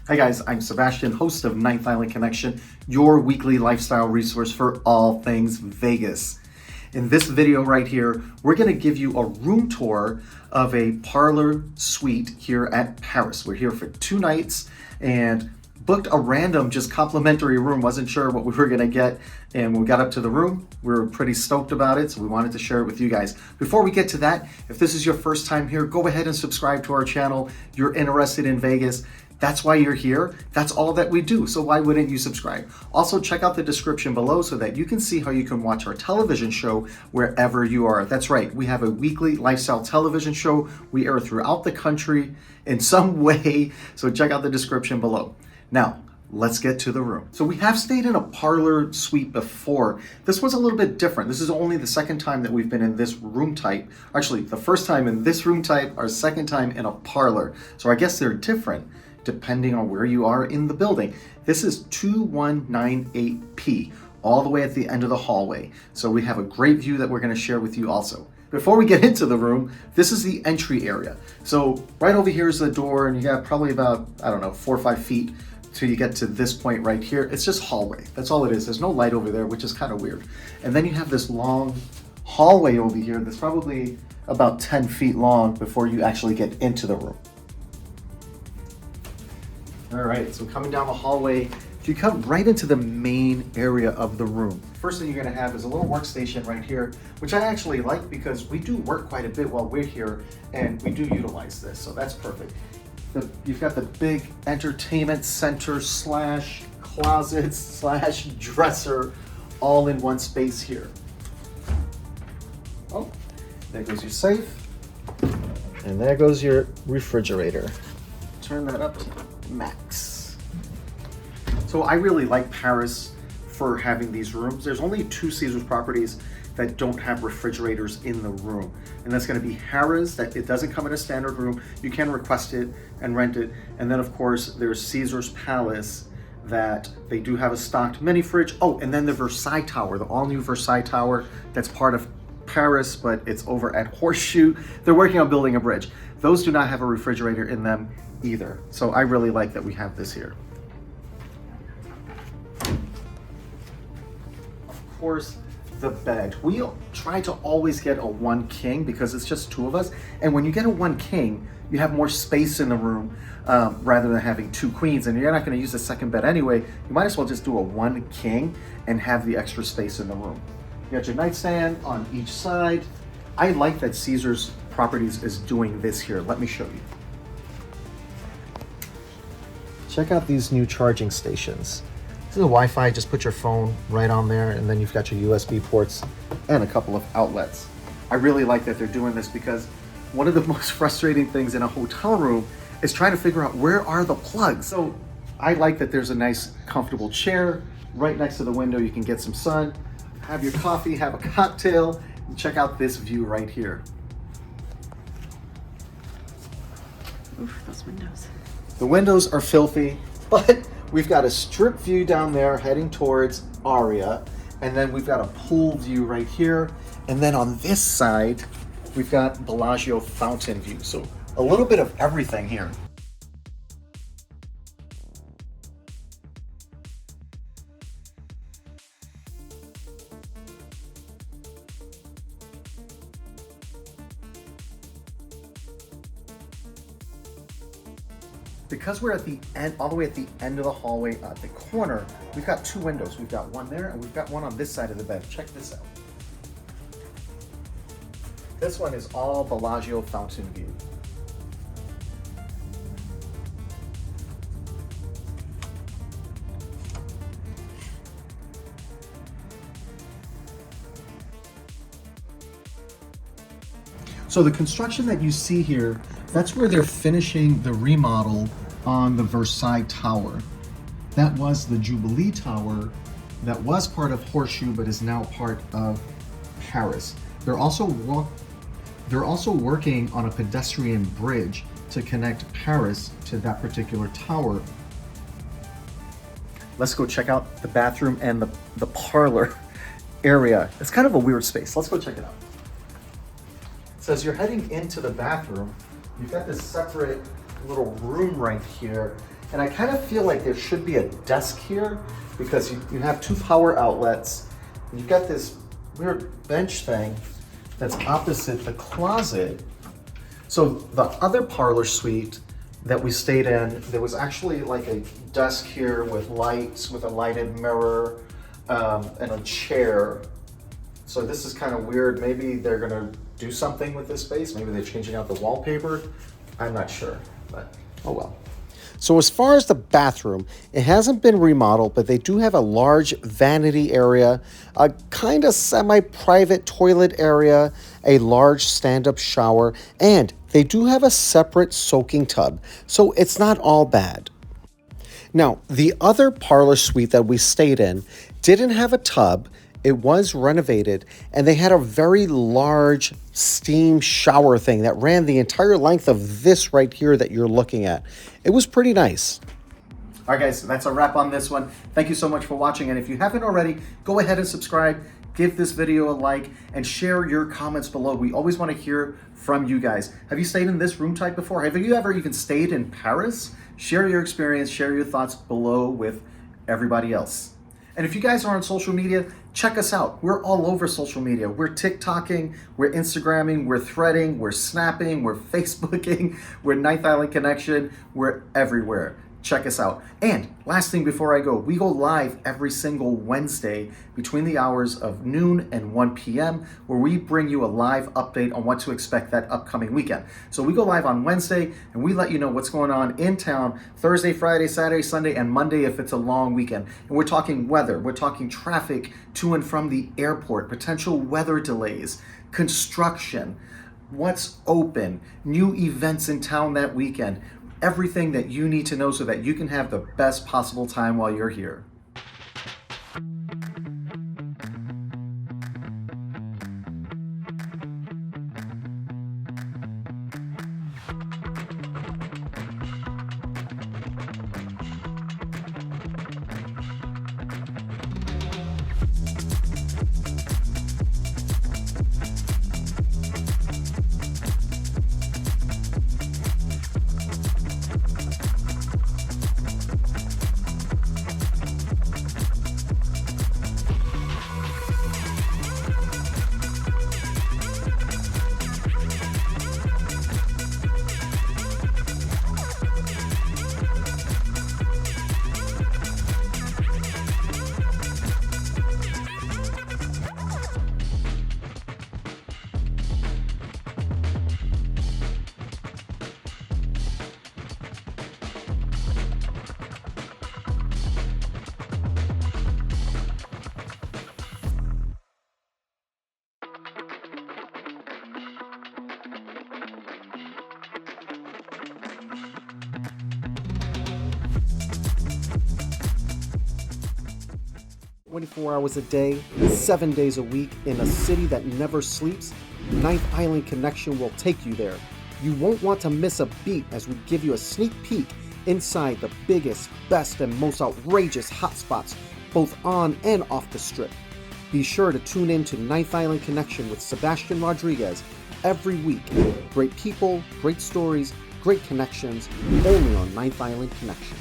Hi guys, I'm Sebastian, host of Ninth Island Connection, your weekly lifestyle resource for all things Vegas. In this video right here, we're going to give you a room tour of a Parlor Suite here at Paris. We're here for 2 nights and booked a random, just complimentary room. Wasn't sure what we were going to get, and when we got up to the room, we were pretty stoked about it, so we wanted to share it with you guys. Before we get to that, if this is your first time here, go ahead and subscribe to our channel. You're interested in Vegas. That's why you're here. That's all that we do. So why wouldn't you subscribe? Also, check out the description below so that you can see how you can watch our television show wherever you are. That's right. We have a weekly lifestyle television show. We air throughout the country in some way. So check out the description below. Now, let's get to the room. So we have stayed in a Parlor Suite before. This was a little bit different. This is only the second time that we've been in this room type. Actually, the first time in this room type, our second time in a parlor. So I guess they're different depending on where you are in the building. This is 2198P, all the way at the end of the hallway. So we have a great view that we're gonna share with you also. Before we get into the room, this is the entry area. So right over here is the door, and you got probably about, I don't know, 4 or 5 feet till you get to this point right here. It's just hallway, that's all it is. There's no light over there, which is kind of weird. And then you have this long hallway over here that's probably about 10 feet long before you actually get into the room. All right, so coming down the hallway, you come right into the main area of the room. First thing you're gonna have is a little workstation right here, which I actually like because we do work quite a bit while we're here and we do utilize this, so that's perfect. You've got the big entertainment center slash closet slash dresser all in one space here. Oh, there goes your safe. And there goes your refrigerator. Turn that up to max. So I really like Paris for having these rooms. There's only 2 Caesars properties that don't have refrigerators in the room. And that's gonna be Harrah's, that it doesn't come in a standard room. You can request it and rent it. And then of course, there's Caesars Palace that they do have a stocked mini fridge. Oh, and then the Versailles Tower, the all new Versailles Tower that's part of Paris, but it's over at Horseshoe. They're working on building a bridge. Those do not have a refrigerator in them either. So I really like that we have this here. Of course, the bed. We try to always get a 1 king because it's just 2 of us. And when you get a 1 king, you have more space in the room rather than having 2 queens. And you're not gonna use a second bed anyway. You might as well just do a 1 king and have the extra space in the room. You got your nightstand on each side. I like that Caesars Properties is doing this here. Let me show you. Check out these new charging stations. This is a Wi-Fi, just put your phone right on there, and then you've got your USB ports and a couple of outlets. I really like that they're doing this because one of the most frustrating things in a hotel room is trying to figure out where are the plugs. So I like that there's a nice comfortable chair right next to the window. You can get some sun, have your coffee, have a cocktail, and check out this view right here. Oof, those windows. The windows are filthy, but we've got a strip view down there heading towards Aria, and then we've got a pool view right here, and then on this side, we've got Bellagio fountain view. So a little bit of everything here. Because we're at the end, all the way at the end of the hallway at the corner, we've got 2 windows. We've got one there and we've got one on this side of the bed. Check this out. This one is all Bellagio fountain view. So the construction that you see here, that's where they're finishing the remodel on the Versailles Tower. That was the Jubilee Tower that was part of Horseshoe but is now part of Paris. They're also working on a pedestrian bridge to connect Paris to that particular tower. Let's go check out the bathroom and the parlor area. It's kind of a weird space. Let's go check it out. So as you're heading into the bathroom, you've got this separate little room right here. And I kind of feel like there should be a desk here because you have two power outlets. And you've got this weird bench thing that's opposite the closet. So the other parlor suite that we stayed in, there was actually like a desk here with lights, with a lighted mirror, and a chair. So this is kind of weird. Maybe they're gonna do something with this space. Maybe they're changing out the wallpaper. I'm not sure, but oh well. So as far as the bathroom, it hasn't been remodeled, but they do have a large vanity area, a kind of semi-private toilet area, a large stand-up shower, and they do have a separate soaking tub, so it's not all bad. Now, the other parlor suite that we stayed in didn't have a tub. It was renovated, and they had a very large steam shower thing that ran the entire length of this right here that you're looking at. It was pretty nice. All right, guys, that's a wrap on this one. Thank you so much for watching, and if you haven't already, go ahead and subscribe, give this video a like, and share your comments below. We always want to hear from you guys. Have you stayed in this room type before? Have you ever even stayed in Paris? Share your experience, share your thoughts below with everybody else. And if you guys are on social media, check us out. We're all over social media. We're TikToking, we're Instagramming, we're threading, we're snapping, we're Facebooking, we're Ninth Island Connection, we're everywhere. Check us out. And last thing before I go, we go live every single Wednesday between the hours of noon and 1 p.m. where we bring you a live update on what to expect that upcoming weekend. So we go live on Wednesday and we let you know what's going on in town Thursday, Friday, Saturday, Sunday, and Monday if it's a long weekend. And we're talking weather, we're talking traffic to and from the airport, potential weather delays, construction, what's open, new events in town that weekend. Everything that you need to know so that you can have the best possible time while you're here. "24 hours a day, 7 days a week, in a city that never sleeps, Ninth Island Connection will take you there. You won't want to miss a beat as we give you a sneak peek inside the biggest, best, and most outrageous hotspots, both on and off the strip. Be sure to tune in to Ninth Island Connection with Sebastian Rodriguez every week. Great people, great stories, great connections, only on Ninth Island Connection."